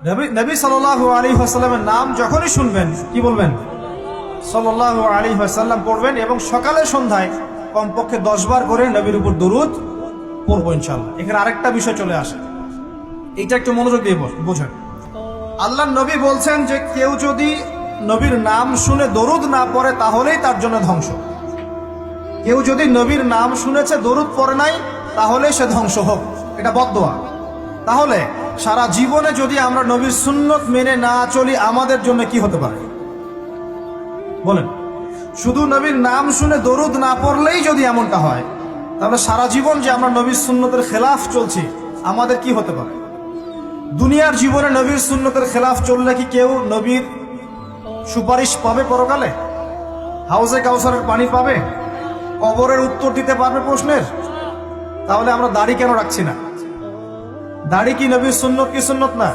নবী সাল্লাল্লাহু আলাইহি ওয়াসাল্লামের নাম যখনই শুনবেন কি বলবেন? সাল্লাল্লাহু আলাইহি ওয়াসাল্লাম পড়বেন এবং সকালে সন্ধ্যায় কমপক্ষে 10 বার করে নবীর উপর দরুদ পড়বো ইনশাআল্লাহ। এখানে আরেকটা বিষয় চলে আসে, এটা একটু মনোযোগ দিয়ে বোঝেন। আল্লাহর নবী বলছেন যে কেউ যদি নবীর নাম শুনে দরুদ না পড়ে তাহলেই তার জন্য ধ্বংস। কেউ যদি নবীর নাম শুনেছে দরুদ পড়ে নাই তাহলে সে ধ্বংস হোক, এটা বদদোয়া। তাহলে সারা জীবনে যদি আমরা নবীর সুন্নত মেনে না চলি আমাদের জন্য কি হতে পারে বলেন? শুধু নবীর নাম শুনে দরুদ না পড়লেই যদি এমনটা হয় তাহলে সারা জীবন যে আমরা নবীর সুন্নতের খেলাফ চলছি আমাদের কি হতে পারে? দুনিয়ার জীবনে নবীর সুন্নতের খেলাফ চললে কি কেউ নবীর সুপারিশ পাবে পরকালে? হাউজে কাউসারের পানি পাবে? কবরের উত্তর দিতে পারবে প্রশ্নের? তাহলে আমরা দাড়ি কেন রাখছি না? দাড়ি কি নবীর সুন্নত কি সুন্নত না?